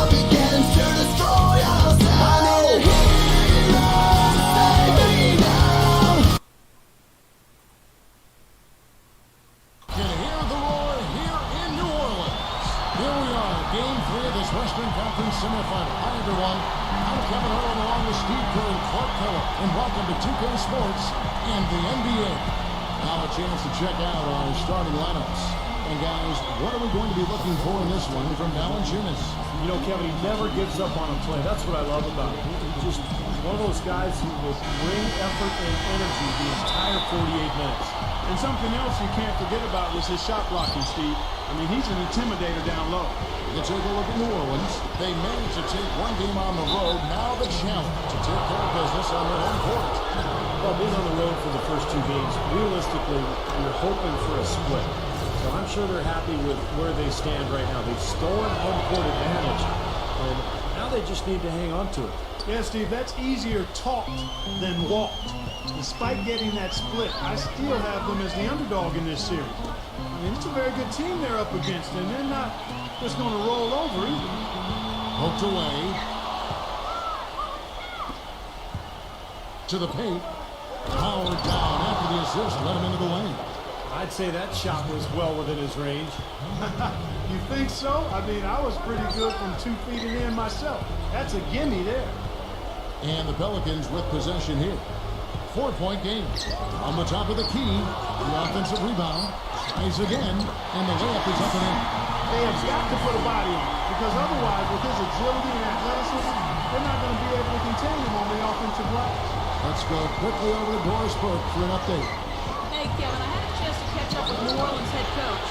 begins to destroy us now. I need a hero, save me now. Can you hear the roar here in New Orleans? Here we are, Game 3 of this Western Conference semifinal. Hi, everyone. I'm Kevin Harlan along with Steve Kerr and Clark Keller, and welcome to 2K Sports and the NBA. Now a chance to check out our starting lineups. And guys, what are we going to be looking for in this one from Valanciunas? You know, Kevin, he never gives up on a play. That's what I love about him. He's just one of those guys who will bring effort and energy the entire 48 minutes. And something else you can't forget about was his shot blocking, Steve. I mean, he's an intimidator down low. Let's take a look at New Orleans. They managed to take one game on the road. Now the challenge to take care of business on their home court. Well, being on the road for the first two games, realistically, you're hoping for a split. So I'm sure they're happy with where they stand right now. They've stolen home court advantage, and now they just need to hang on to it. Yeah, Steve, that's easier talked than walked. Despite getting that split, I still have them as the underdog in this series. I mean, it's a very good team they're up against, and they're not just going to roll over either. Poked away. To the paint. Powered down after the assist. Let him into the lane. I'd say that shot was well within his range. You think so? I mean, I was pretty good from 2 feet and in myself. That's a gimme there. And the Pelicans with possession here. 4-point game. On the top of the key, the offensive rebound. Tries again, and the layup is up and in. They have got to put a body on it, because otherwise, with his agility and athleticism, they're not going to be able to contain him on the offensive glass. Let's go quickly over to Doris Burke for an update. Hey, Kevin, I had a chance to catch up with New Orleans head coach.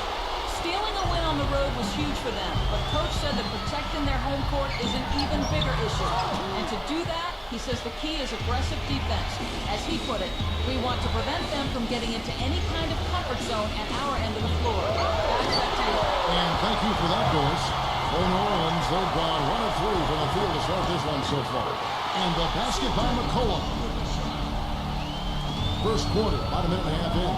Stealing a win on the road was huge for them, but Coach said that protecting their home court is an even bigger issue. And to do that, he says the key is aggressive defense. As he put it, we want to prevent them from getting into any kind of comfort zone at our end of the floor. Back to you. And thank you for that, Doris. For New Orleans, they've gone 1 of 3 from the field to start this one so far. And the basket by McCollum. First quarter, about a minute and a half in.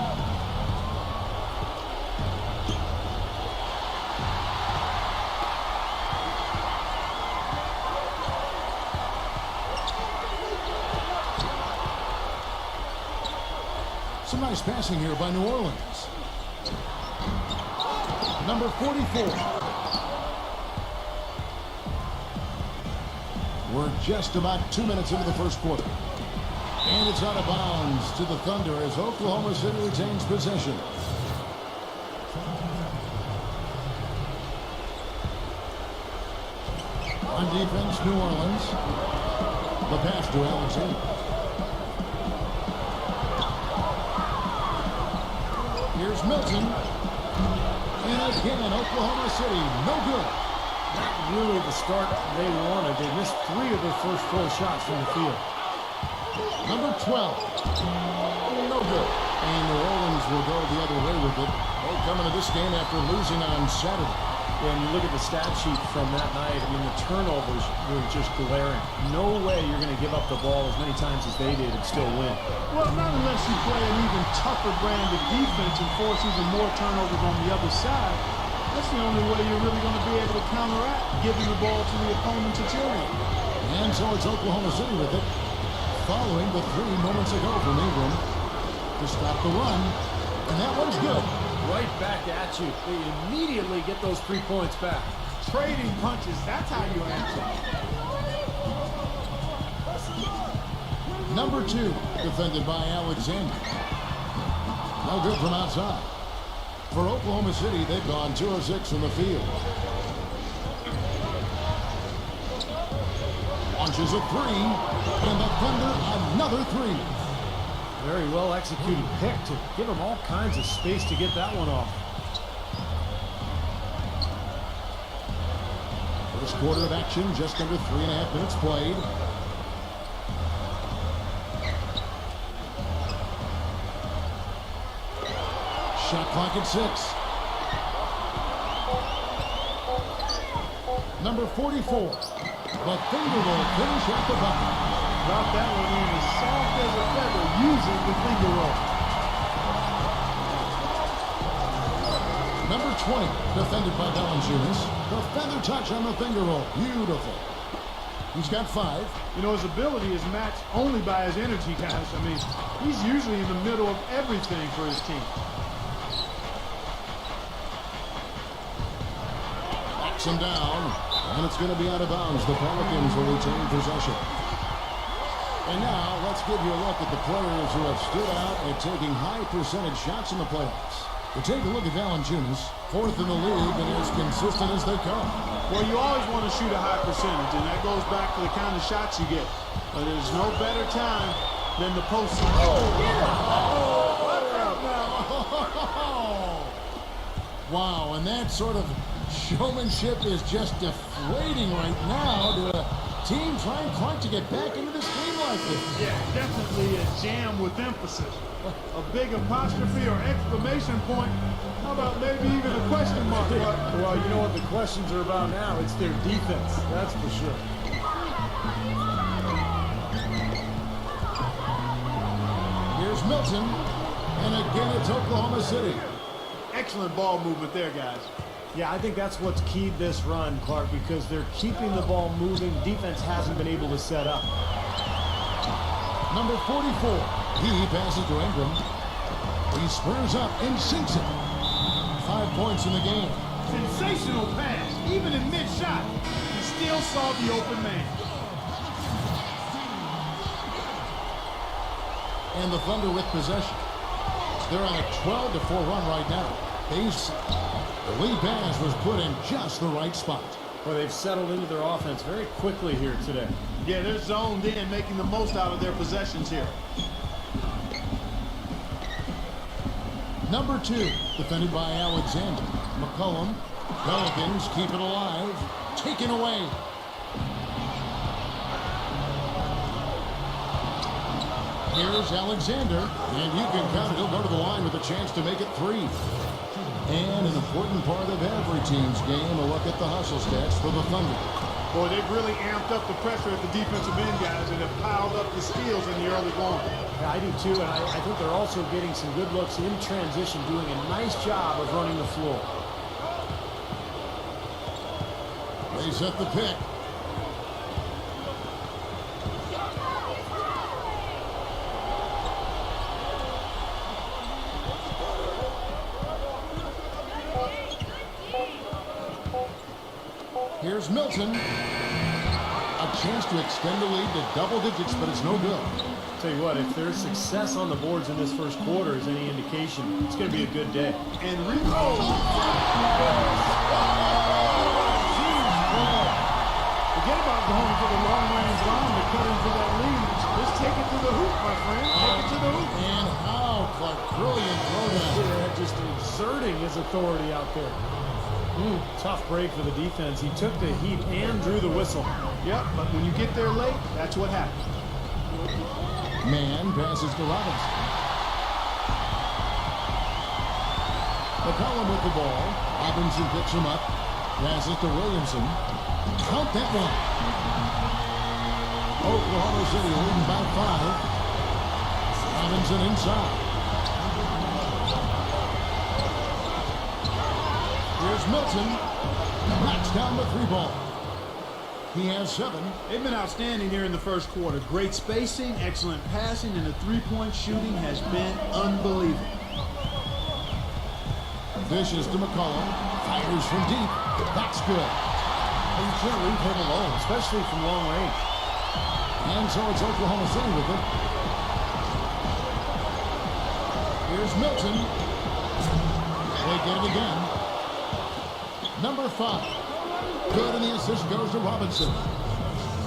Some nice passing here by New Orleans. Number 44. We're just about 2 minutes into the first quarter. And it's out of bounds to the Thunder as Oklahoma City retains possession. On defense, New Orleans. The pass to Alexander. Here's Milton. And again, Oklahoma City, no good. Not really the start they wanted. They missed 3 of their first 4 shots from the field. Number 12. No good. And New Orleans will go the other way with it. They come into this game after losing on Saturday. When you look at the stat sheet from that night, I mean, the turnovers were just glaring. No way you're going to give up the ball as many times as they did and still win. Well, not unless you play an even tougher brand of defense and force even more turnovers on the other side. That's the only way you're really going to be able to counteract giving the ball to the opponent's interior. And so it's Oklahoma City with it. Following the 3 moments ago from Ingram to stop the run. And that one's good. Right back at you. They immediately get those 3 points back. Trading punches, that's how you answer. Number 2, defended by Alexander. No good from outside. For Oklahoma City, they've gone 2 of 6 from the field. Launches a 3, and the Thunder another 3. Very well executed pick to give them all kinds of space to get that one off. First quarter of action, just under 3.5 minutes played. Shot clock at 6. Number 44. The Thunder will finish at the bucket. Drop that one in as soft as a feather using the finger roll. Number 20, defended by Valanciunas. The feather touch on the finger roll. Beautiful. He's got 5. You know, his ability is matched only by his energy, guys. I mean, he's usually in the middle of everything for his team. Knocks him down, and it's going to be out of bounds. The Pelicans will retain possession. And now, let's give you a look at the players who have stood out at taking high percentage shots in the playoffs. We take a look at Valanciunas, 4th in the league and as consistent as they come. Well, you always want to shoot a high percentage, and that goes back to the kind of shots you get. But there's no better time than the postseason. Wow, and that sort of showmanship is just deflating right now to a team trying quite to get back into this game like this. Yeah, definitely a jam with emphasis. A big apostrophe or exclamation point. How about maybe even a question mark? Well, you know what the questions are about now? It's their defense, that's for sure. Here's Milton, and again it's Oklahoma City. Excellent ball movement there, guys. Yeah, I think that's what's keyed this run, Clark, because they're keeping the ball moving. Defense hasn't been able to set up. Number 44. He passes to Ingram. He spurs up and sinks it. 5 points in the game. Sensational pass. Even in mid-shot, he still saw the open man. And the Thunder with possession. They're on a 12-4 run right now. The lead pass was put in just the right spot. Well, they've settled into their offense very quickly here today. Yeah, they're zoned in, making the most out of their possessions here. Number 2, defended by Alexander. McCollum. Pelicans keep it alive. Taken away. Here's Alexander, and you can count it. He'll go to the line with a chance to make it 3. And an important part of every team's game, a look at the hustle stats for the Thunder. Boy, they've really amped up the pressure at the defensive end, guys, and have piled up the steals in the early going. Yeah, I do too, and I think they're also getting some good looks in transition, doing a nice job of running the floor. They set the pick. Here's Milton. A chance to extend the lead to double digits, but it's no good. Tell you what, if there's success on the boards in this first quarter is any indication, it's going to be a good day. And forget about going for the long-range line to cut into that lead. Just take it to the hoop, my friend. Take it to the hoop. And how, Clark, brilliant throwdown. Just exerting his authority out there. Tough break for the defense. He took the heat and drew the whistle. Yep, but when you get there late, that's what happens. Man passes to Robinson. McCollum with the ball. Robinson picks him up. Passes to Williamson. Count that one. Oklahoma City leading by 5. Robinson inside. Here's Milton. Knocks down the 3-ball. He has 7. They've been outstanding here in the first quarter. Great spacing, excellent passing, and the three-point shooting has been unbelievable. Dishes to McCollum. Fires from deep. That's good. You can't leave him alone, especially from long range. And so it's Oklahoma City with it. Here's Milton. They get it again. Number 5. Good, and the assist goes to Robinson.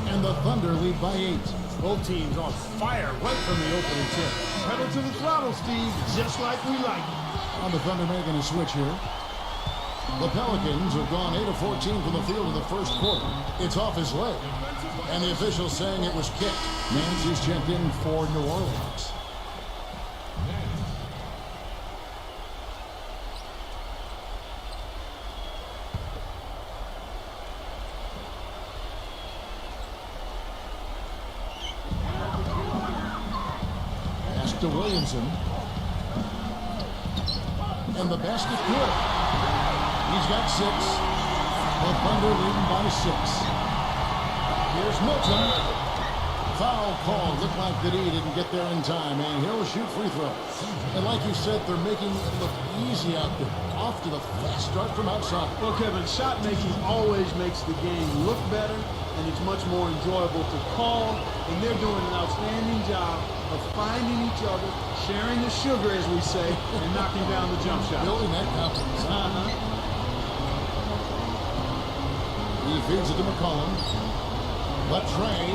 And the Thunder lead by 8. Both teams on fire right from the opening tip. Pedal to the throttle, Steve, just like we like it. On the Thunder making a switch here. The Pelicans have gone 8 of 14 from the field in the first quarter. It's off his leg. And the official saying it was kicked. Nancy's checked in for New Orleans. To Williamson. And the basket good. He's got 6. The Thunder leading by 6. Here's Milton. Foul call. Looked like that he didn't get there in time, and he'll shoot free throws. And like you said, they're making it look easy out there. Off to the fast start from outside. Well, Kevin, shot making always makes the game look better, and it's much more enjoyable to call. And they're doing an outstanding job of finding each other, sharing the sugar, as we say, and knocking down the jump shot. Building that confidence. He feeds it to McCollum. But Trey.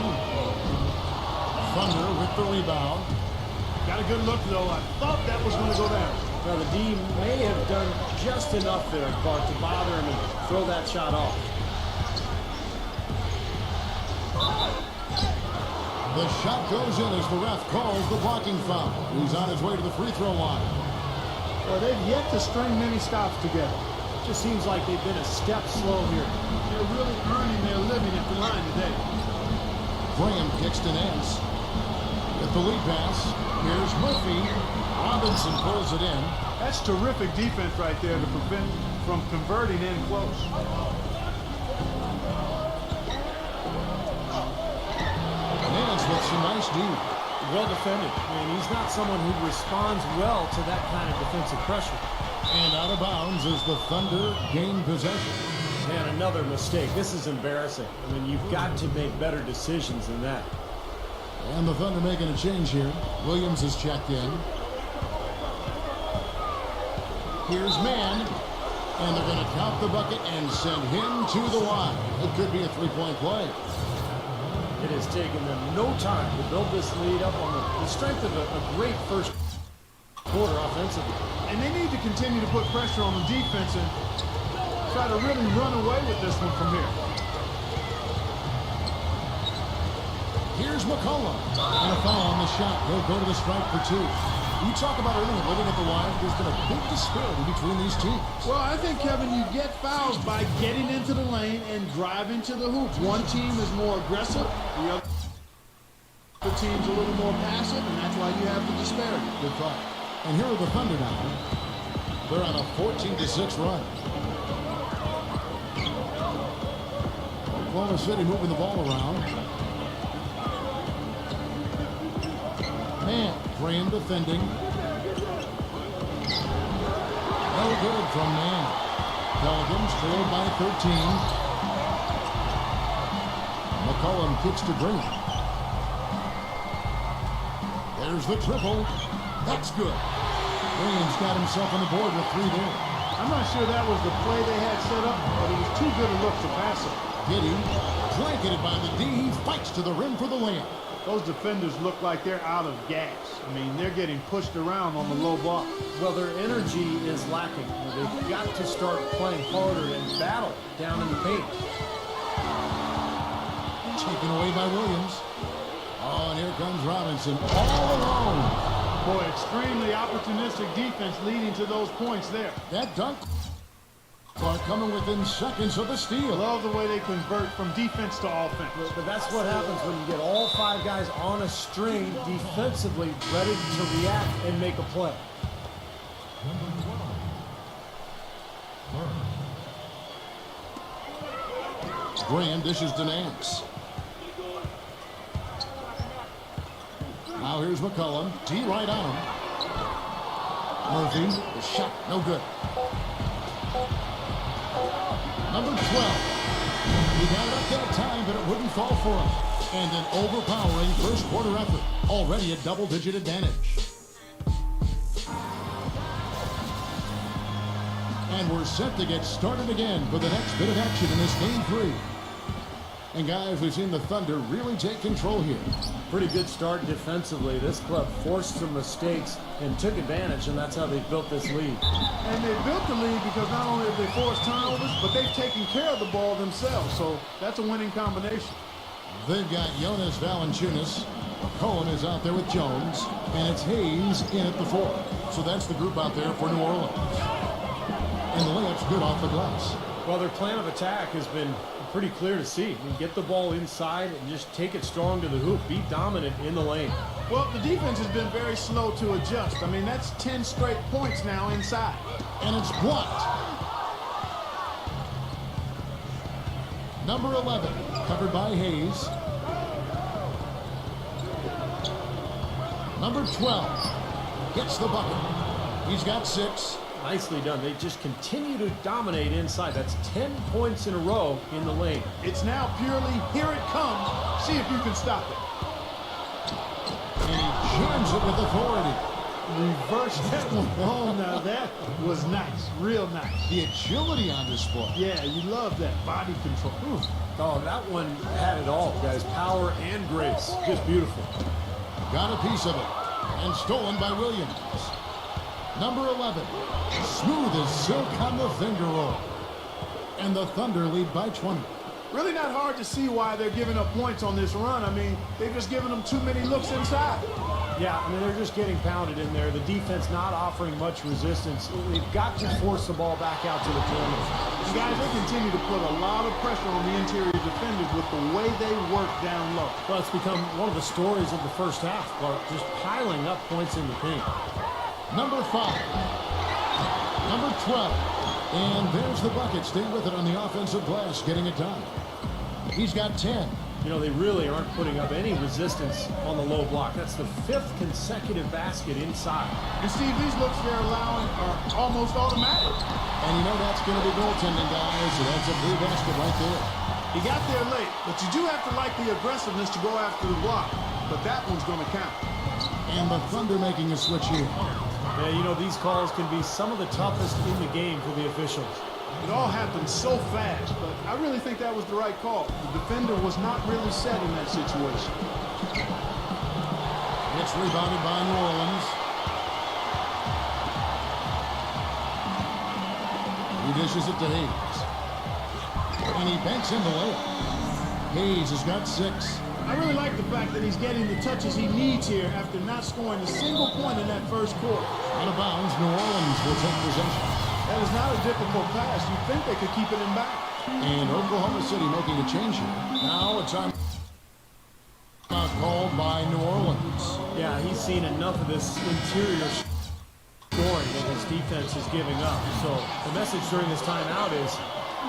Thunder with the rebound. Got a good look, though. I thought that was going to go down. Now, the D may have done just enough there, Bart, to bother him and throw that shot off. The shot goes in as the ref calls the blocking foul. He's on his way to the free throw line. Well, they've yet to string many stops together. Just seems like they've been a step slow here. They're really earning their living at the line today. Graham kicks to Nance. With the lead pass, here's Murphy. Robinson pulls it in. That's terrific defense right there to prevent from converting in close. Nance with some nice D. Well defended. I mean, he's not someone who responds well to that kind of defensive pressure. And out of bounds as the Thunder gain possession. Man, another mistake. This is embarrassing. I mean, you've got to make better decisions than that. And the Thunder making a change here. Williams is checked in. Here's Mann. And they're going to count the bucket and send him to the line. It could be a three-point play. It has taken them no time to build this lead up on the strength of a great first quarter offensively. And they need to continue to put pressure on the defense and try to really run away with this one from here. Here's McCollum. And a foul on the shot. He'll go to the stripe for 2. You talk about earlier living at the line. There's been a big disparity between these teams. Well, I think, Kevin, you get fouls by getting into the lane and driving to the hoop. One team is more aggressive. The other team's a little more passive, and that's why you have the disparity. Good thought. And here are the Thunder now. They're on a 14-6 run. Oklahoma City moving the ball around. Man, Graham defending. No good from Man. Pelicans trailed by 13. McCollum kicks to Graham. There's the triple. That's good. Graham's got himself on the board with 3 there. I'm not sure that was the play they had set up, but it was too good a look to pass it. Giddy, blanketed by the D, he fights to the rim for the layup. Those defenders look like they're out of gas. I mean, they're getting pushed around on the low block. Well, their energy is lacking. They've got to start playing harder and battle down in the paint. Taken away by Williams. Oh, and here comes Robinson all alone. Boy, extremely opportunistic defense leading to those points there. That dunk are coming within seconds of the steal. Love the way they convert from defense to offense. But that's what happens when you get all 5 guys on a string defensively ready to react and make a play. Graham dishes to Nance. Now here's McCollum. D right on him. Murphy, the shot, no good. Number 12. He got it up that time, but it wouldn't fall for him. And an overpowering first quarter effort. Already a double-digit advantage. And we're set to get started again for the next bit of action in this game 3. And guys, we've seen the Thunder really take control here. Pretty good start defensively. This club forced some mistakes and took advantage, and that's how they built this lead. And they built the lead because not only have they forced turnovers, but they've taken care of the ball themselves. So that's a winning combination. They've got Jonas Valanciunas. Cohen is out there with Jones. And it's Hayes in at the 4. So that's the group out there for New Orleans. And the layup's good off the glass. Well, their plan of attack has been pretty clear to see. I mean, get the ball inside and just take it strong to the hoop. Be dominant in the lane. Well, the defense has been very slow to adjust. I mean, that's 10 straight points now inside. And it's blocked. Number 11, covered by Hayes. Number 12 gets the bucket. He's got 6. Nicely done. They just continue to dominate inside. That's 10 points in a row in the lane. It's now purely, here it comes. See if you can stop it. And he jams it with authority. Reverse that one home. Now that was nice. Real nice. The agility on display. Yeah, you love that. Body control. Ooh. Oh, that one had it all, guys. Power and grace. Just beautiful. Got a piece of it. And stolen by Williams. Number 11. Smooth as silk on the finger roll. And the Thunder lead by 20. Really not hard to see why they're giving up points on this run. I mean, they've just given them too many looks inside. Yeah, I mean, they're just getting pounded in there. The defense not offering much resistance. They've got to force the ball back out to the perimeter. And guys, they continue to put a lot of pressure on the interior defenders with the way they work down low. Well, it's become one of the stories of the first half, Clark, just piling up points in the paint. Number 5. Number 12. And there's the bucket. Stay with it on the offensive glass, getting it done. He's got 10. You know, they really aren't putting up any resistance on the low block. That's the 5th consecutive basket inside. And Steve, these looks they're allowing are almost automatic. And you know that's going to be goaltending, guys. So that's a free basket right there. He got there late, but you do have to like the aggressiveness to go after the block. But that one's going to count. And the Thunder making a switch here. Yeah, you know, these calls can be some of the toughest in the game for the officials. It all happened so fast, but I really think that was the right call. The defender was not really set in that situation. It's rebounded by New Orleans. He dishes it to Hayes. And he banks in the layup. Hayes has got 6. I really like the fact that he's getting the touches he needs here after not scoring a single point in that first quarter. Out of bounds, New Orleans will take possession. That is not a difficult pass. You'd think they could keep it in back. And Oklahoma City making a change here. Now a time called by New Orleans. Yeah, he's seen enough of this interior scoring that his defense is giving up. So the message during this timeout is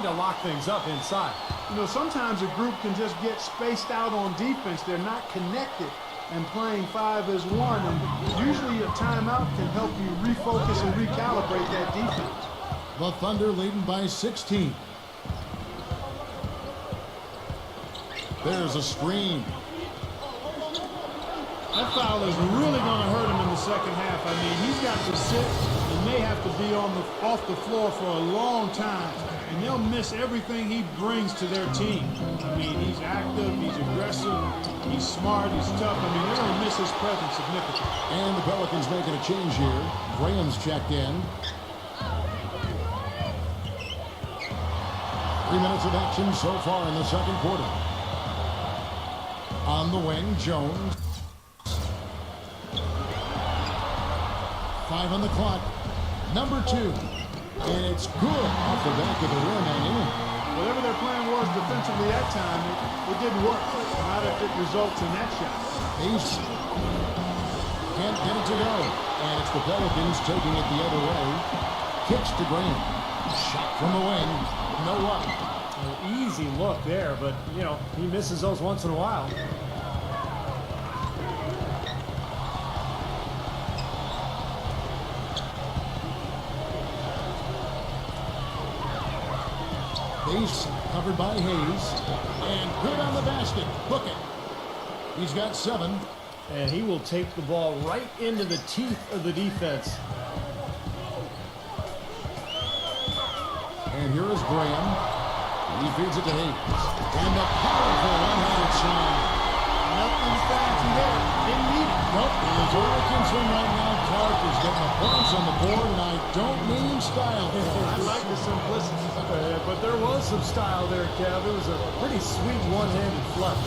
to lock things up inside. You know, sometimes a group can just get spaced out on defense. They're not connected and playing 5 as 1. And usually a timeout can help you refocus and recalibrate that defense. The Thunder leading by 16. There's a screen. That foul is really going to hurt him in the second half. I mean, he's got to sit and may have to be off the floor for a long time. And they'll miss everything he brings to their team. I mean, he's active, he's aggressive, he's smart, he's tough. I mean, they're going to miss his presence significantly. And the Pelicans making a change here. Graham's checked in. 3 minutes of action so far in the second quarter. On the wing, Jones. 5 on the clock. Number 2. And it's good off the back of the rim and in. Whatever their plan was defensively that time, it didn't work. Not if it results in that shot. Ace can't get it to go. And it's the Pelicans taking it the other way. Kicks to Graham. Shot from the wing. No luck. An easy look there, but, you know, he misses those once in a while. Base covered by Hayes. And good on the basket. Book it. He's got 7. And he will take the ball right into the teeth of the defense. And here is Graham. He feeds it to Hayes. And a powerful one-handed slam. Nothing fancy there. Didn't need it. Nope. And as we're concerned right now, Clark is getting the points on the board, and I don't mean style. I like the simplicity. But there was some style there, Kev. It was a pretty sweet one-handed flush.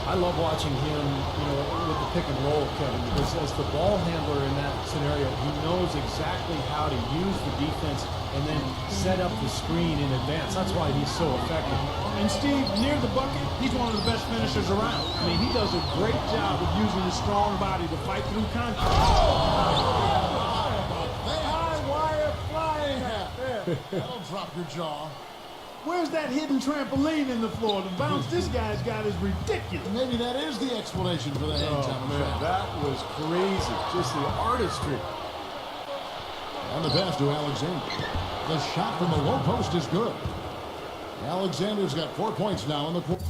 I love watching him, you know, with the pick and roll, Kevin, because as the ball handler in that scenario, he knows exactly how to use the defense and then set up the screen in advance. That's why he's so effective. And Steve, near the bucket, he's one of the best finishers around. I mean, he does a great job of using his strong body to fight through contact. High wire flying. That'll drop your jaw. Where's that hidden trampoline in the floor? The bounce this guy's got is ridiculous. Maybe that is the explanation for the hang time. Oh, man, that was crazy. Just the artistry. On the pass to Alexander. The shot from the low post is good. Alexander's got 4 points now in the quarter.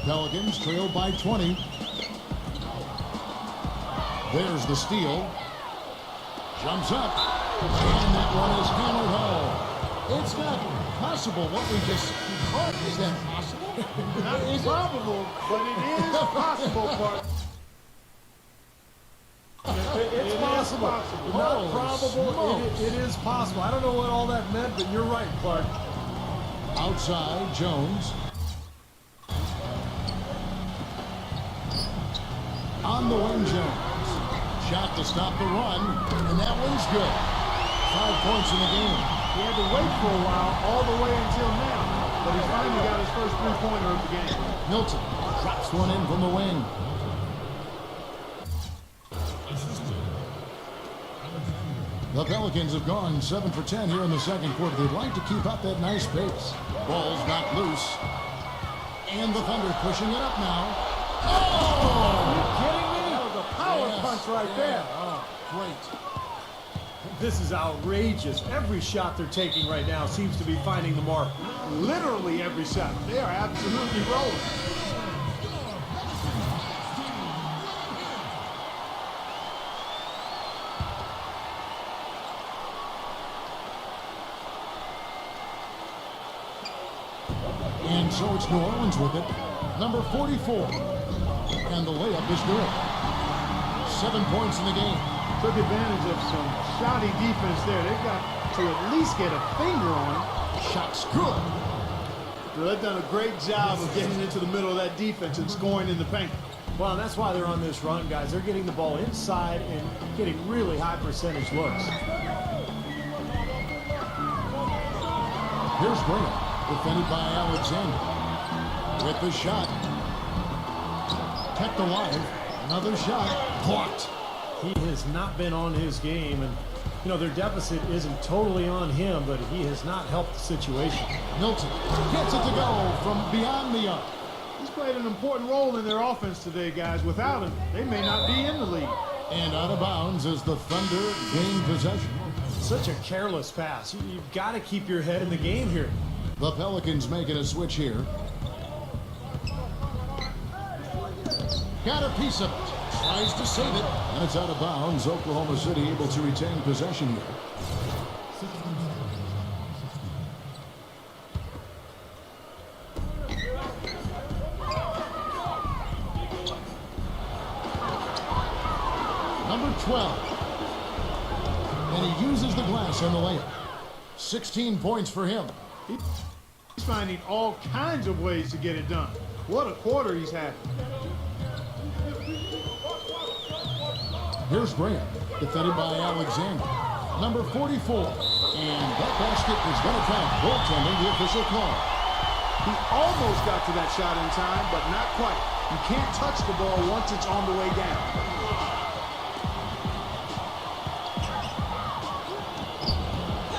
Pelicans trail by 20. There's the steal. Jumps up. And that one is hammered home. It's not possible what we just caught. Is that possible? Not improbable, but it is possible, Clark. It's possible. Not probable. It is possible. I don't know what all that meant, but you're right, Clark. Outside, Jones. On the wing, Jones. Shot to stop the run, and that one's good. 5 points in the game. He had to wait for a while, all the way until now, but he finally got his first three-pointer of the game. Milton drops one in from the wing. The Pelicans have gone 7 for 10 here in the second quarter. They'd like to keep up that nice pace. Ball's knocked loose. And the Thunder pushing it up now. Are you kidding me? That was a power Yes, punch right yeah. there. Oh, great. This is outrageous. Every shot they're taking right now seems to be finding the mark. Literally every shot. They are absolutely rolling. And so it's New Orleans with it. Number 44. And the layup is good. 7 points in the game. Took advantage of some shoddy defense there. They've got to at least get a finger on him. Shot's good. So they've done a great job of getting into the middle of that defense and scoring in the paint. Well, and that's why they're on this run, guys. They're getting the ball inside and getting really high percentage looks. Here's Graham, defended by Alexander. With the shot. Kept alive. Another shot. Blocked. He has not been on his game, and you know their deficit isn't totally on him, but he has not helped the situation. Milton gets it to go from beyond the arc. He's played an important role in their offense today, guys. Without him, they may not be in the league. And out of bounds as the Thunder gain possession. Such a careless pass. You've got to keep your head in the game here. The Pelicans making a switch here. Got a piece of it. Tries to save it. And it's out of bounds. Oklahoma City able to retain possession here. Number 12. And he uses the glass on the layup. 16 points for him. He's finding all kinds of ways to get it done. What a quarter he's having. Here's Graham, defended by Alexander. Number 44. And that basket is going to count. Goaltending, the official call. He almost got to that shot in time, but not quite. You can't touch the ball once it's on the way down.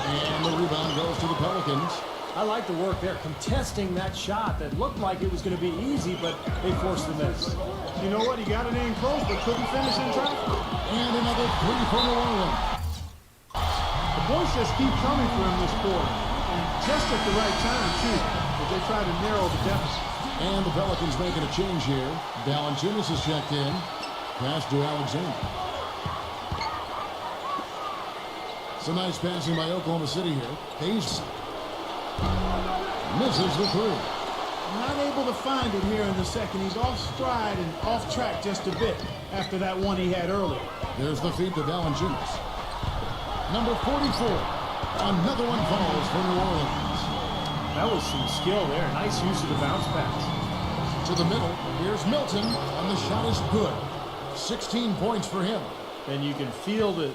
And the rebound goes to the Pelicans. I like the work there, contesting that shot that looked like it was going to be easy, but they forced the miss. You know what? He got it in close, but couldn't finish in traffic. And another three for New Orleans. The points just keep coming for him this quarter. And just at the right time, too, as they try to narrow the deficit. And the Pelicans making a change here. Valanciunas is checked in. Pass to Alexander. Some nice passing by Oklahoma City here. Hayes misses the three. Not able to find it here in the second. He's off stride and off track just a bit after that one he had earlier. There's the feed to Valanciunas. Number 44. Another one falls for New Orleans. That was some skill there. Nice use of the bounce pass. To the middle. Here's Milton. And the shot is good. 16 points for him. And you can feel the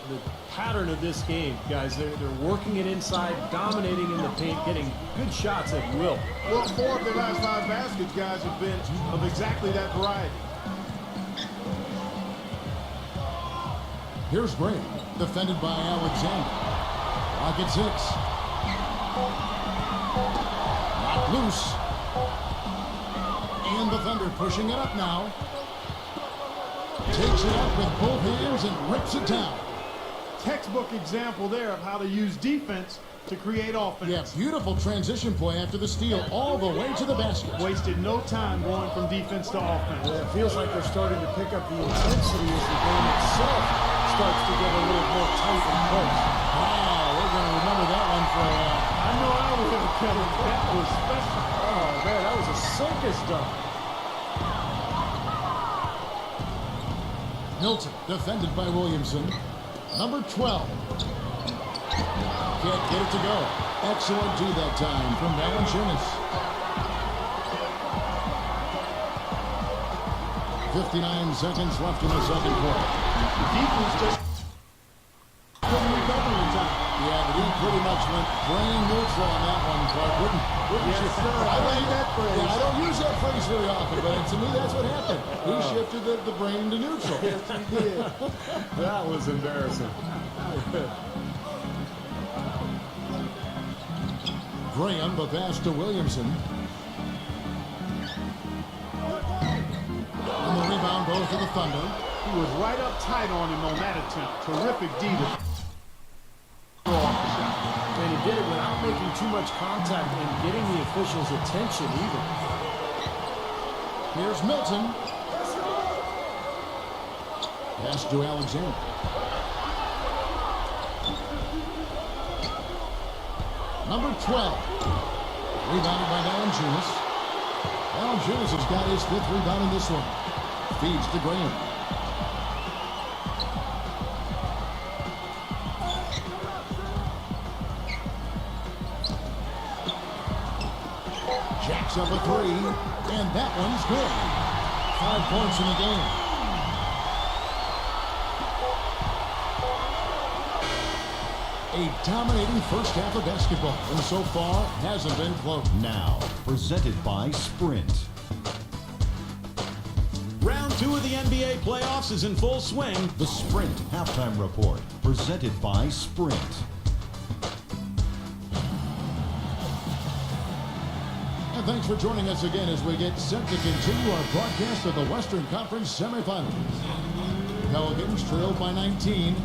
pattern of this game, guys. They're working it inside, dominating in the paint, getting good shots at will. Well, 4 of their last 5 baskets, guys, have been of exactly that variety. Here's Graham, defended by Alexander. Lock at 6. Loose. And the Thunder pushing it up now. Takes it up with both hands and rips it down. Textbook example there of how to use defense to create offense. Yeah, beautiful transition play after the steal all the way to the basket. Wasted no time going from defense to offense. Yeah, it feels like they're starting to pick up the intensity as the game itself starts to get a little more tight and close. Wow, we're going to remember that one for a while. I know I would, Kevin. That was special. Oh, man, that was a circus dunk. Milton, defended by Williamson. Number 12. Can't get it to go. Excellent D that time from Valanciunas. 59 seconds left in the second quarter. The defense just couldn't recover in time. Yeah, but he pretty much went brain neutral on that one, Clark. Wouldn't Yes, you? sir. I like that phrase. Yeah, I don't use that phrase very often, but to me that's what happened. He shifted the brain to neutral. Yes, he did. That was embarrassing. Graham, the pass to Williamson. And the rebound goes to the Thunder. He was right up tight on him on that attempt. Terrific D to throw off the shot. And he did it without making too much contact and getting the officials' attention either. Here's Milton. Pass to Alexander. Number 12. Rebounded by Valanciunas. Valanciunas has got his 5th rebound in this one. Feeds to Graham. Jacks up a 3, and that one's good. 5 points in the game. A dominating first half of basketball, and so far hasn't been close. Now, presented by Sprint. Round 2 of the NBA playoffs is in full swing. The Sprint Halftime Report, presented by Sprint. And thanks for joining us again as we get set to continue our broadcast of the Western Conference Semifinals. Pelicans trailed by 19.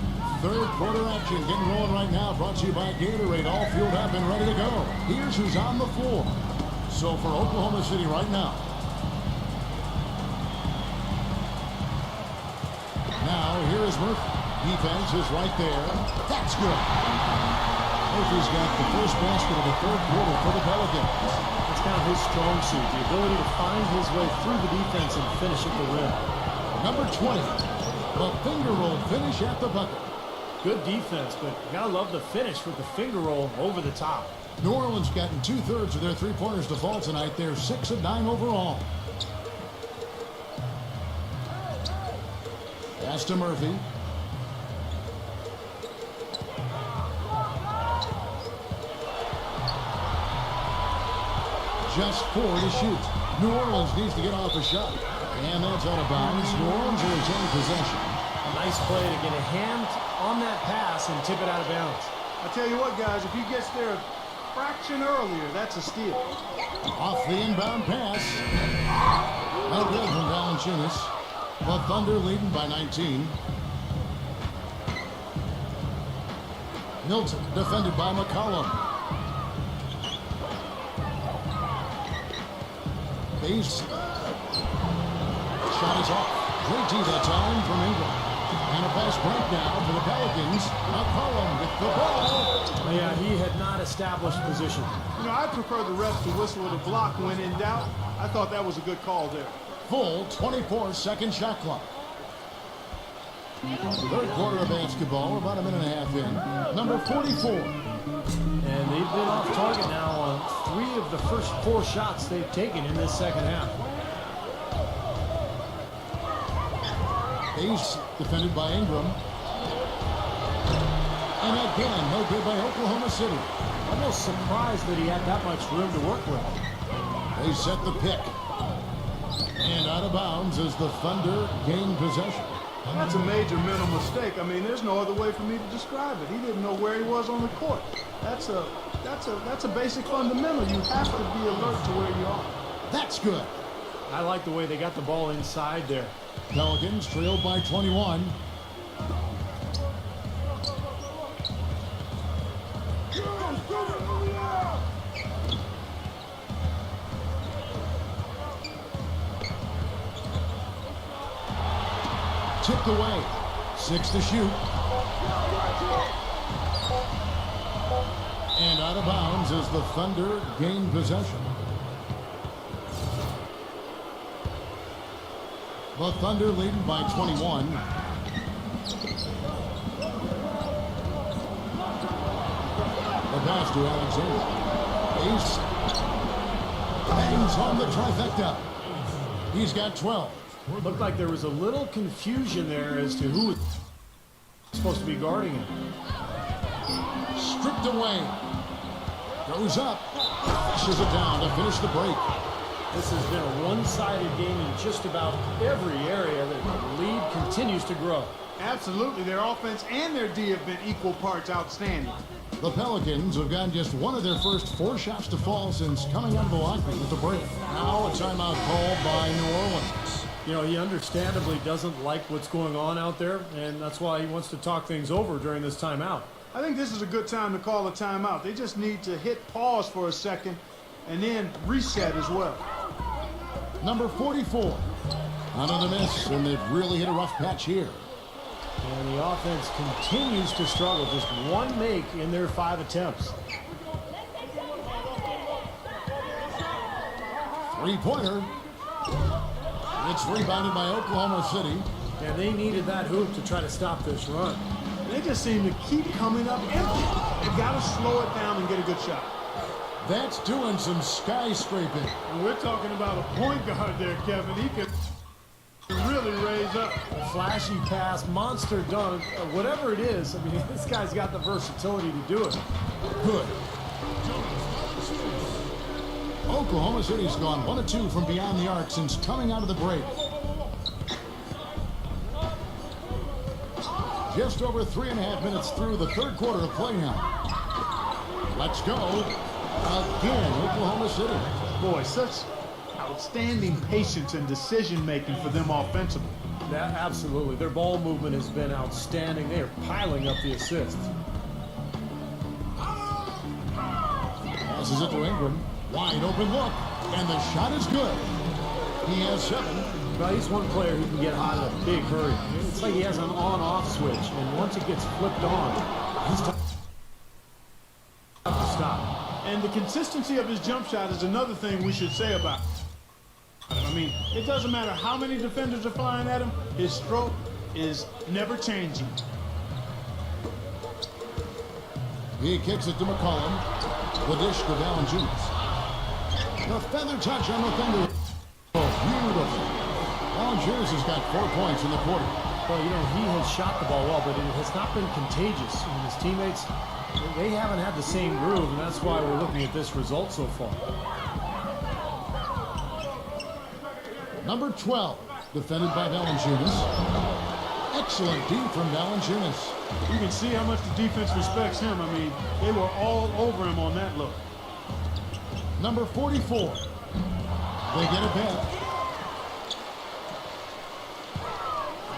Third quarter action getting rolling right now, brought to you by Gatorade, all fueled up and ready to go. Here's who's on the floor. So for Oklahoma City right now. Now here is Murphy. Defense is right there. That's good. Murphy's got the first basket of the third quarter for the Pelicans. That's kind of his strong suit, the ability to find his way through the defense and finish at the rim. Number 20, the finger roll finish at the bucket. Good defense, but you gotta love the finish with the finger roll over the top. New Orleans gotten 2/3 of their three-pointers to fall tonight. They're 6 of 9 overall. Pass to Murphy. Just 4 to shoot. New Orleans needs to get off a shot. And that's out of bounds. New Orleans will retain possession. A nice play to get a hand on that pass and tip it out of bounds. I tell you what, guys, if he gets there a fraction earlier, that's a steal. Off the inbound pass. No good from Valanciunas. The Thunder leading by 19. Milton defended by McCollum. Base. Shot is off. Great D that time from Ingram. And a fast break now for the Pelicans. McCollum with the ball. Yeah, he had not established position. You know, I prefer the refs to whistle with a block when in doubt. I thought that was a good call there. Full 24-second shot clock. Third quarter of basketball, about a minute and a half in. Number 44. And they've been off target now on 3 of the first 4 shots they've taken in this second half. Ace defended by Ingram. And again, no good by Oklahoma City. Almost surprised that he had that much room to work with. They set the pick. And out of bounds as the Thunder gain possession. That's a major mental mistake. I mean, there's no other way for me to describe it. He didn't know where he was on the court. That's That's a basic fundamental. You have to be alert to where you are. That's good. I like the way they got the ball inside there. Pelicans trailed by 21. Tipped away. 6 to shoot. And out of bounds as the Thunder gain possession. The Thunder leading by 21. The pass to Alexander. Ace bangs on the trifecta. He's got 12. Looked like there was a little confusion there as to who was supposed to be guarding him. Stripped away. Goes up. Flashes it down to finish the break. This has been a one-sided game in just about every area. The lead continues to grow. Absolutely. Their offense and their D have been equal parts outstanding. The Pelicans have gotten just one of their first 4 shots to fall since coming out of the locker room at the break. Now a timeout called by New Orleans. You know, he understandably doesn't like what's going on out there, and that's why he wants to talk things over during this timeout. I think this is a good time to call a timeout. They just need to hit pause for a second and then reset as well. Number 44. Another miss, and they've really hit a rough patch here. And the offense continues to struggle. Just one make in their 5 attempts. Three-pointer. It's rebounded by Oklahoma City. And they needed that hoop to try to stop this run. They just seem to keep coming up empty. They've got to slow it down and get a good shot. That's doing some skyscraping. And we're talking about a point guard there, Kevin. He could really raise up. A flashy pass, monster dunk, whatever it is. I mean, this guy's got the versatility to do it. Good. Oklahoma City's gone 1 of 2 from beyond the arc since coming out of the break. Just over 3.5 minutes through the third quarter of play now. Let's go. Again, Oklahoma City. Boy, such outstanding patience and decision-making for them offensively. That, absolutely. Their ball movement has been outstanding. They are piling up the assists. Passes it to Ingram. Wide open look. And the shot is good. He has 7. Well, he's one player who can get hot in a big hurry. It's like he has an on-off switch, and once it gets flipped on, he's tough to stop. And the consistency of his jump shot is another thing we should say about him. I mean, it doesn't matter how many defenders are flying at him, his stroke is never changing. He kicks it to McCollum. The dish to Valanciunas. The feather touch on the Thunder. Beautiful. Valanciunas has got 4 points in the quarter. Well, you know, he has shot the ball well, but it has not been contagious. And his teammates, they haven't had the same groove, and that's why we're looking at this result so far. Number 12, defended by Valanciunas. Excellent D from Valanciunas. You can see how much the defense respects him. I mean, they were all over him on that look. Number 44. They get it back.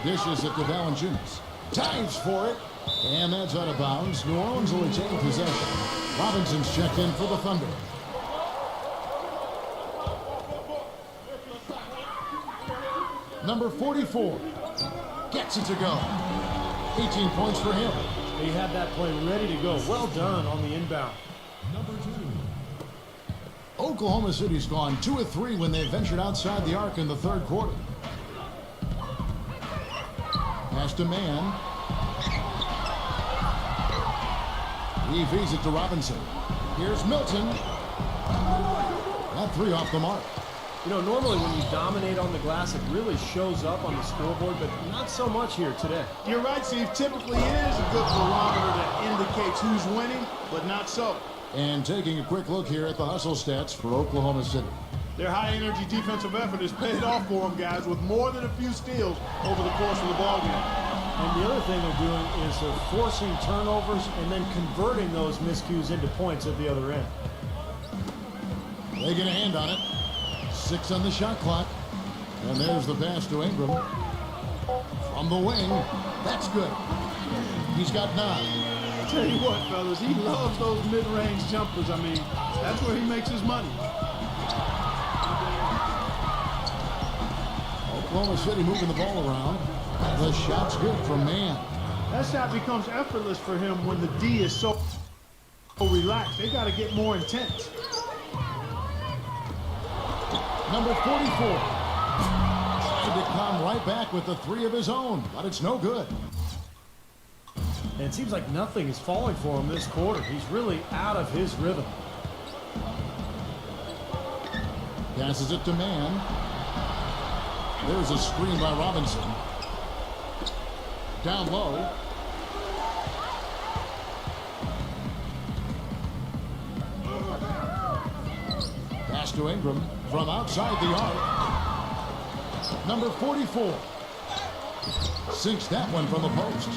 Dishes it to Valanciunas. Dives for it. And that's out of bounds. New Orleans will retain possession. Robinson's checked in for the Thunder. Number 44. Gets it to go. 18 points for him. He had that play ready to go. Well done on the inbound. Number 2. Oklahoma City's gone 2 of 3 when they ventured outside the arc in the third quarter. Pass to Man. He feeds it to Robinson. Here's Milton. That 3 off the mark. You know, normally when you dominate on the glass, it really shows up on the scoreboard, but not so much here today. You're right, Steve. Typically, it is a good barometer that indicates who's winning, but not so. And taking a quick look here at the hustle stats for Oklahoma City. Their high-energy defensive effort has paid off for them, guys, with more than a few steals over the course of the ballgame. And the other thing they're doing is they're forcing turnovers and then converting those miscues into points at the other end. They get a hand on it. 6 on the shot clock. And there's the pass to Ingram. From the wing. That's good. He's got 9. I tell you what, fellas, he loves those mid-range jumpers. I mean, that's where he makes his money. Oklahoma City moving the ball around. The shot's good from Mann. That shot becomes effortless for him when the D is so relaxed. They got to get more intense. Number 44. Tried to come right back with the 3 of his own, but it's no good. And it seems like nothing is falling for him this quarter. He's really out of his rhythm. Passes it to Mann. There's a screen by Robinson. Down low. Pass to Ingram from outside the arc. Number 44. Sinks that one from the post.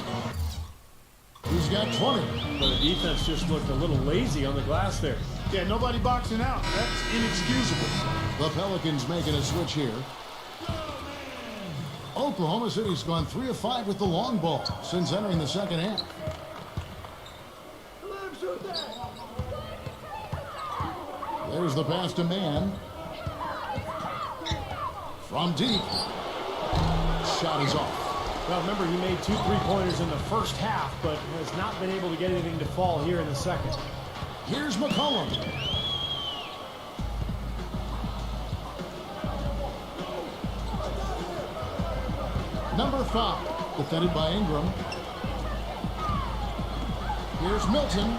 He's got 20. But the defense just looked a little lazy on the glass there. Yeah, nobody boxing out. That's inexcusable. The Pelicans making a switch here. Oklahoma City's gone 3 of 5 with the long ball since entering the second half. There's the pass to Mann. From deep. Shot is off. Well, remember, he made 2 3-pointers in the first half, but has not been able to get anything to fall here in the second. Here's McCollum. Number 5, defended by Ingram. Here's Milton.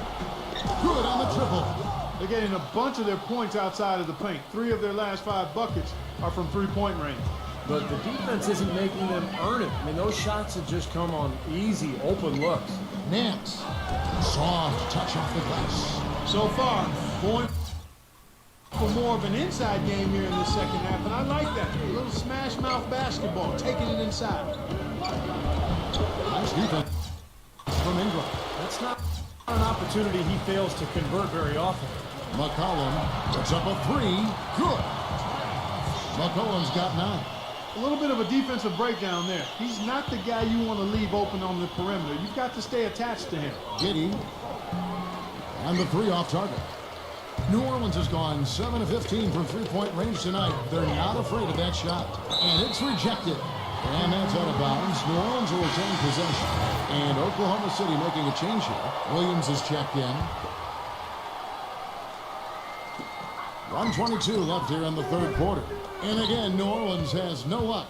Good on the triple. They're getting a bunch of their points outside of the paint. 3 of their last 5 buckets are from three-point range. But the defense isn't making them earn it. I mean, those shots have just come on easy, open looks. Nance. Soft touch off the glass. So far, going for more of an inside game here in the second half, and I like that. A little smash mouth basketball, taking it inside. Nice defense from Ingram. That's not an opportunity he fails to convert very often. McCollum puts up a 3. Good. McCollum's got 9. A little bit of a defensive breakdown there. He's not the guy you want to leave open on the perimeter. You've got to stay attached to him. Giddy. And the 3 off target. New Orleans has gone 7 of 15 from three-point range tonight. They're not afraid of that shot. And it's rejected. And that's out of bounds. New Orleans will retain possession. And Oklahoma City making a change here. Williams is checked in. 1:22 left here in the third quarter. And again, New Orleans has no luck.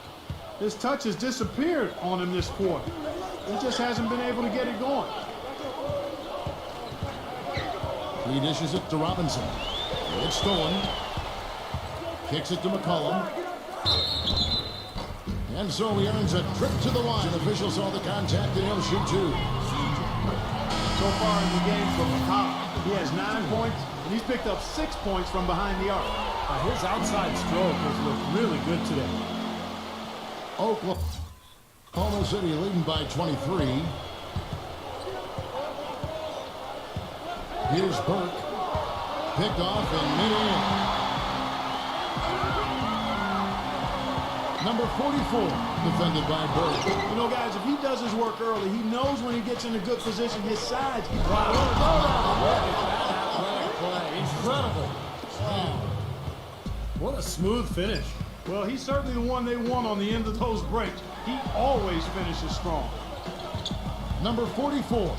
His touch has disappeared on him this quarter. He just hasn't been able to get it going. He dishes it to Robinson. It's stolen. Kicks it to McCollum. And so he earns a trip to the line. And officials saw the contact and he'll shoot 2. So far in the game from McCollum, he has 9 points, and he's picked up 6 points from behind the arc. His outside stroke has looked really good today. Oklahoma City leading by 23. Here's Burke. Picked off in mid-air. Number 44, defended by Burke. You know, guys, if he does his work early, he knows when he gets in a good position, his sides. Incredible. Wow. What a smooth finish. Well, he's certainly the one they want on the end of those breaks. He always finishes strong. Number 44,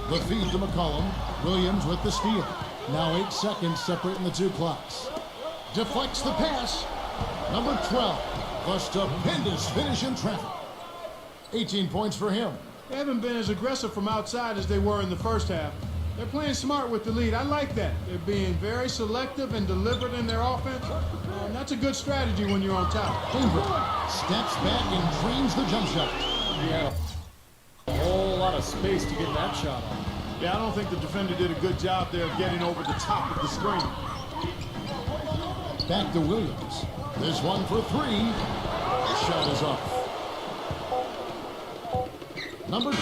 the feed to McCollum. Williams with the steal. Now 8 seconds separating the 2 clocks. Deflects the pass. Number 12, the stupendous finish in traffic. 18 points for him. They haven't been as aggressive from outside as they were in the first half. They're playing smart with the lead. I like that. They're being very selective and deliberate in their offense. That's a good strategy when you're on top. Ingram steps back and drains the jump shot. He had a whole lot of space to get that shot on. Yeah, I don't think the defender did a good job there of getting over the top of the screen. Back to Williams. This one for 3. The shot is off. number 12.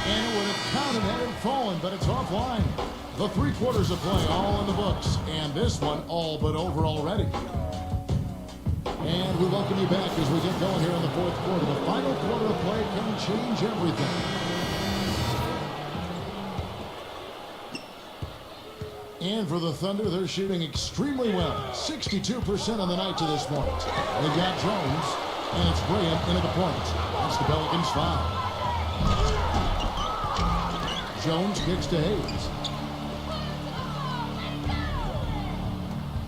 And it would have counted had it fallen, but it's offline. The 3 quarters of play all in the books, and this one all but over already. And we welcome you back as we get going here in the 4th quarter. The final quarter of play can change everything. And for the Thunder, they're shooting extremely well. 62% on the night to this point. They've got Jones, and it's Graham into the point. That's the Pelicans foul. Jones kicks to Hayes.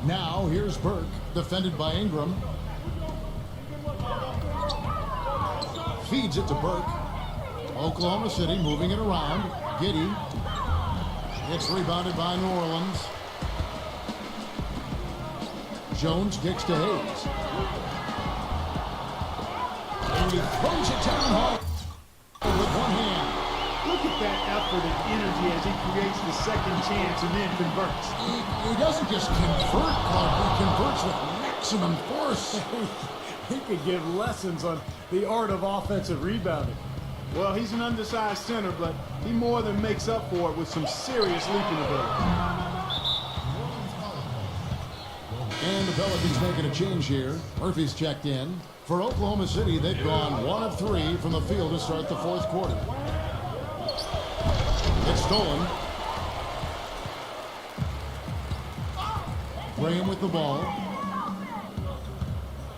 Now here's Burke, defended by Ingram. Feeds it to Burke. Oklahoma City moving it around. Giddey. It's rebounded by New Orleans. Jones kicks to Hayes. And he throws it down hard with one hand. Look at that effort and energy as he creates the second chance and then converts. He doesn't just convert, Clark. He converts with maximum force. He could give lessons on the art of offensive rebounding. Well, he's an undersized center, but he more than makes up for it with some serious leaping ability. And the Pelicans making a change here. Murphy's checked in. For Oklahoma City, they've gone 1 of 3 from the field to start the 4th quarter. It's stolen. Graham with the ball.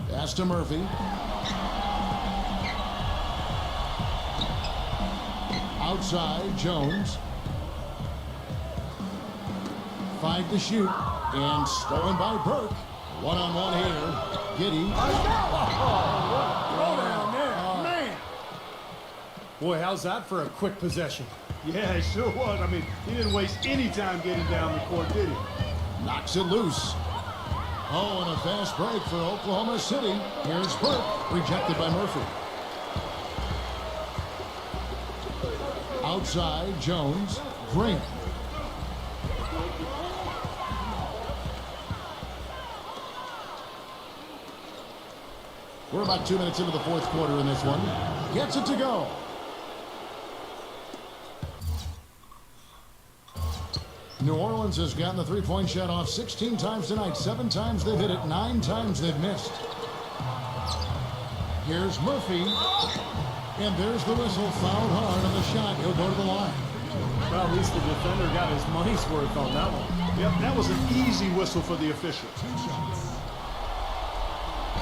Pass to Murphy. Outside, Jones. 5 to shoot. And stolen by Burke. One-on-one here. Giddey. Throw down there, man. Boy, how's that for a quick possession? Yeah, it sure was. I mean, he didn't waste any time getting down the court, did he? Knocks it loose. Oh, and a fast break for Oklahoma City. Here's Burke, rejected by Murphy. Outside, Jones. Green. We're about 2 minutes into the 4th quarter in this one. Gets it to go. New Orleans has gotten the 3-point shot off 16 times tonight. 7 times they've hit it, 9 times they've missed. Here's Murphy. And there's the whistle. Fouled hard on the shot. He'll go to the line. Well, at least the defender got his money's worth on that one. Yep, that was an easy whistle for the official.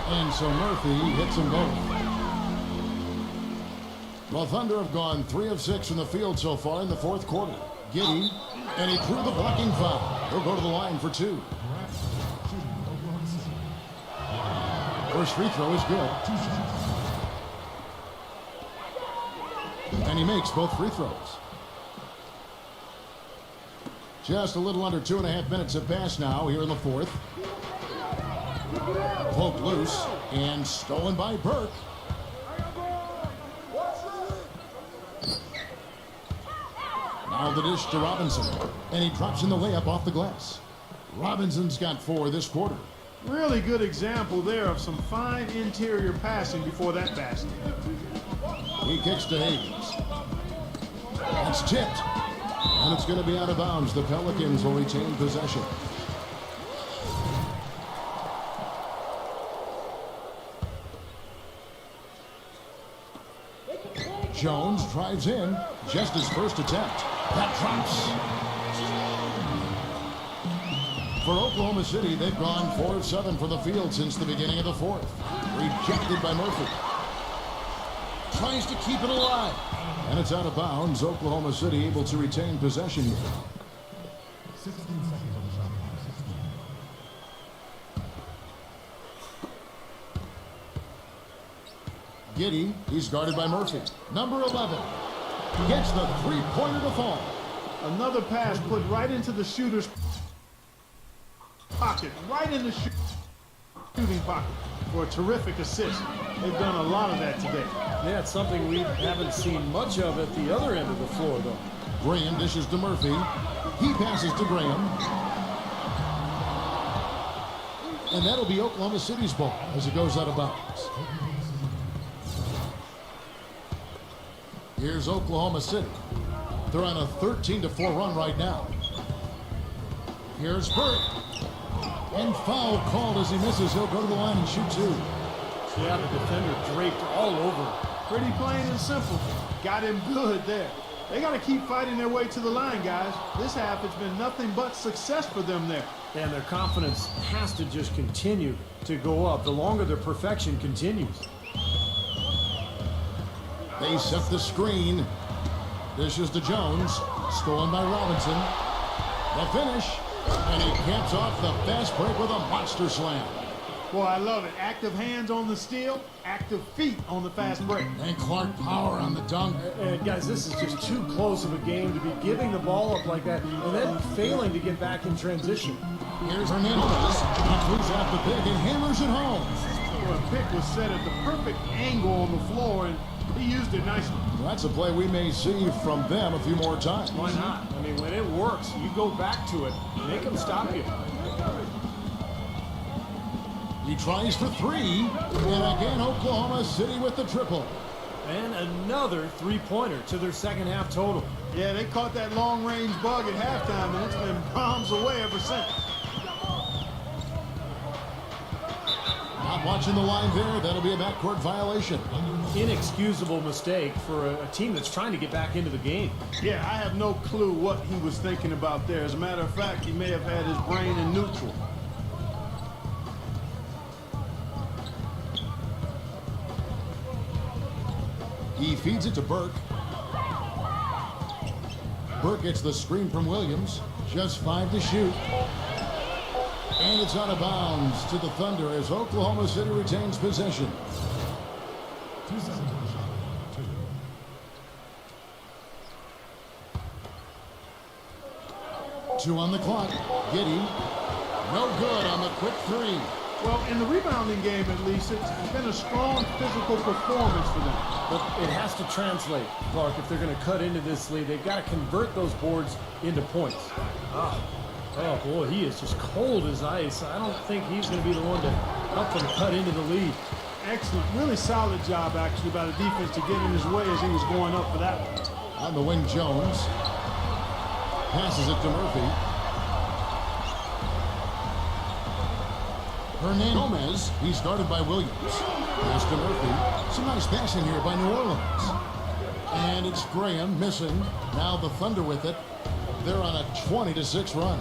And so Murphy hits them both. Well, Thunder have gone 3 of 6 from the field so far in the 4th quarter. Giddey, and he threw the blocking foul. He'll go to the line for 2. First free throw is good. And he makes both free throws. Just a little under 2.5 minutes have passed now here in the 4th. Poked loose and stolen by Burke. Now the dish to Robinson, and he drops in the layup off the glass. Robinson's got 4 this quarter. Really good example there of some fine interior passing before that basket. He kicks to Hayes. That's tipped, and it's going to be out of bounds. The Pelicans will retain possession. Jones drives in, just his first attempt. That drops. For Oklahoma City, they've gone 4 of 7 from the field since the beginning of the 4th. Rejected by Murphy. Tries to keep it alive. And it's out of bounds. Oklahoma City able to retain possession here. 16 seconds on the shot clock. 16. Giddey, he's guarded by Murphy. Number 11 gets the 3-pointer to fall. Another pass put right into the shooter's pocket, right in the shooting pocket for a terrific assist. They've done a lot of that today. Yeah, it's something we haven't seen much of at the other end of the floor, though. Graham dishes to Murphy. He passes to Graham. And that'll be Oklahoma City's ball as it goes out of bounds. Here's Oklahoma City. They're on a 13-4 run right now. Here's Burke. And foul called as he misses. He'll go to the line and shoot two. Yeah, the defender draped all over him. Pretty plain and simple. Got him good there. They got to keep fighting their way to the line, guys. This half, it's been nothing but success for them there. And their confidence has to just continue to go up the longer their perfection continues. They set the screen. Dishes to Jones. Stolen by Robinson. The finish. And he caps off the fast break with a monster slam. Boy, I love it. Active hands on the steal, active feet on the fast break. And Clark Power on the dunk. Guys, this is just too close of a game to be giving the ball up like that and then failing to get back in transition. Here's Hernandez. He cleans out the pick and hammers it home. Well, the pick was set at the perfect angle on the floor, and he used it nicely. Well, that's a play we may see from them a few more times. Why not? I mean, when it works, you go back to it. Make them stop you. He tries for three. And again, Oklahoma City with the triple. And another three-pointer to their second half total. Yeah, they caught that long-range bug at halftime, and it's been bombs away ever since. Not watching the line there. That'll be a backcourt violation. Inexcusable mistake for a team that's trying to get back into the game. Yeah, I have no clue what he was thinking about there. As a matter of fact, he may have had his brain in neutral. He feeds it to Burke. Burke gets the screen from Williams. Just 5 to shoot. And it's out of bounds to the Thunder as Oklahoma City retains possession. 2 on the clock. Giddey. No good on the quick three. Well, in the rebounding game, at least, it's been a strong physical performance for them. But it has to translate, Clark. If they're going to cut into this lead, they've got to convert those boards into points. Oh, boy, he is just cold as ice. I don't think he's going to be the one to help them cut into the lead. Excellent. Really solid job, actually, by the defense to get in his way as he was going up for that one. On the wing, Jones. Passes it to Murphy. Hernandez. He's guarded by Williams. Pass to Murphy. Some nice passing here by New Orleans. And it's Graham missing. Now the Thunder with it. They're on a 20-6 run.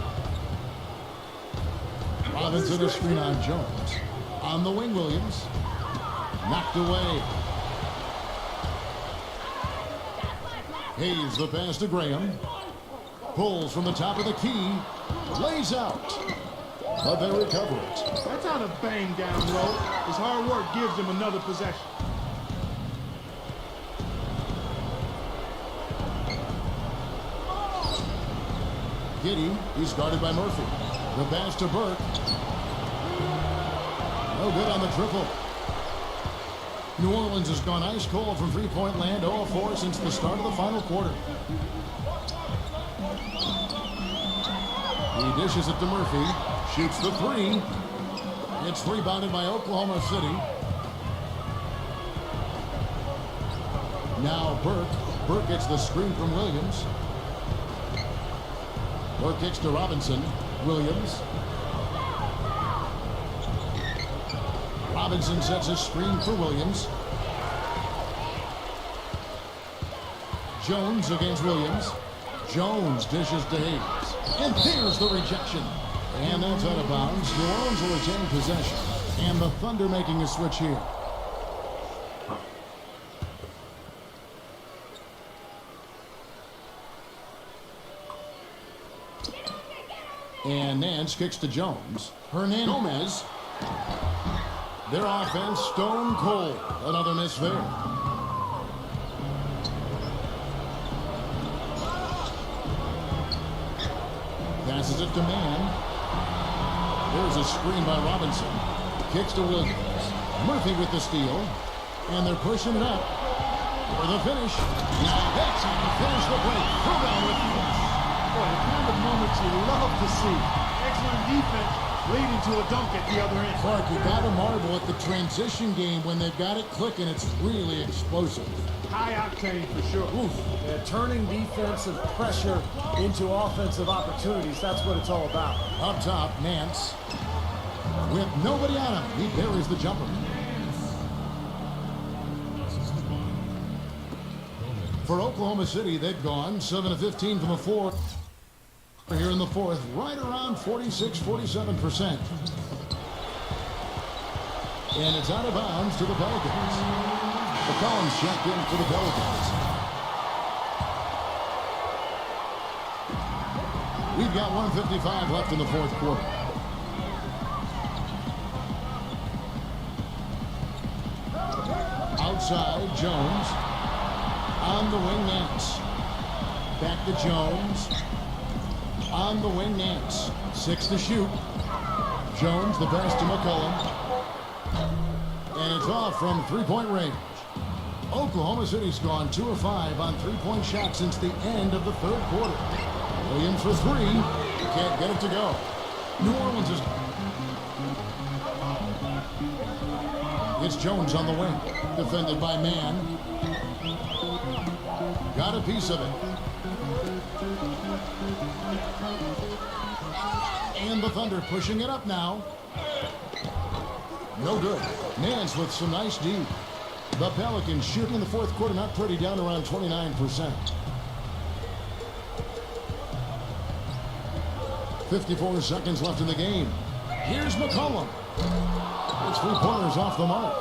Robinson a screen on Jones. On the wing, Williams. Knocked away. Hayes the pass to Graham. Pulls from the top of the key. Lays out. But they recover it. That's how to bang down low. His hard work gives him another possession. Giddey, he's guarded by Murphy. The pass to Burke. No good on the triple. New Orleans has gone ice cold from three-point land, 0-4 since the start of the final quarter. He dishes it to Murphy. Shoots the three. It's rebounded by Oklahoma City. Now Burke. Burke gets the screen from Williams. Burke kicks to Robinson. Williams. Robinson sets a screen for Williams. Jones against Williams. Jones dishes to Hayes. And there's the rejection. And that's out of bounds. New Orleans will retain possession. And the Thunder making a switch here. And Nance kicks to Jones. Hernandez. Their offense stone cold. Another miss there. Passes it to Mann. There's a screen by Robinson. Kicks to Williams. Murphy with the steal. And they're pushing it up for the finish. Now that's how to finish the break. Rebound with the Boy, the kind of moments you love to see. Excellent defense, leading to a dunk at the other end. Clark, you got to marvel at the transition game when they've got it clicking. It's really explosive. High octane for sure. Oof. Yeah, turning defensive pressure into offensive opportunities. That's what it's all about. Up top, Nance. With nobody on him, he buries the jumper. For Oklahoma City, they've gone 7 of 15 from the floor. Here in the fourth, right around 46-47%. And it's out of bounds to the Pelicans. McCollum's checked in for the Pelicans. We've got 1:55 left in the fourth quarter. Outside, Jones. On the wing, Nance. Back to Jones. On the wing, Nance. 6 to shoot. Jones, the pass to McCollum. And it's off from three-point range. Oklahoma City's gone 2 of 5 on three-point shots since the end of the third quarter. Williams for 3. Can't get it to go. New Orleans is... It's Jones on the wing. Defended by Mann. Got a piece of it. And the Thunder pushing it up now. No good. Nance with some nice D. The Pelicans shooting in the fourth quarter, not pretty, down around 29%. 54 seconds left in the game. Here's McCollum. It's 3 pointers off the mark.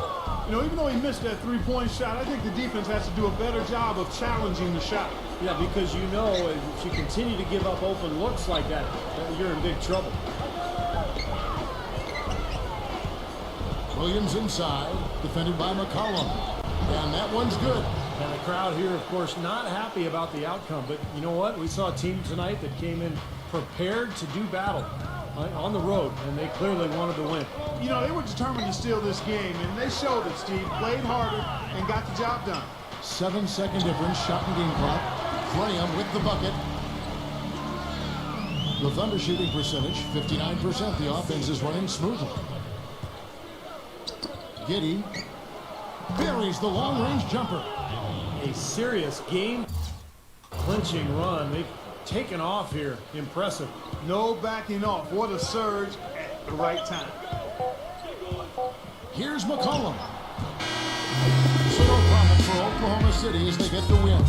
You know, even though he missed that three-point shot, I think the defense has to do a better job of challenging the shot. Yeah, because you know if you continue to give up open looks like that, you're in big trouble. Williams inside, defended by McCollum. And that one's good. And the crowd here, of course, not happy about the outcome. But you know what? We saw a team tonight that came in prepared to do battle on the road, and they clearly wanted to win. You know, they were determined to steal this game, and they showed it, Steve. Played harder and got the job done. 7-second difference, shot and game clock. Graham with the bucket. The Thunder shooting percentage, 59%. The offense is running smoothly. Giddey buries the long-range jumper. A serious game-clinching run. They've taken off here. Impressive. No backing off. What a surge at the right time. Here's McCollum. So no problem for Oklahoma City as they get the win.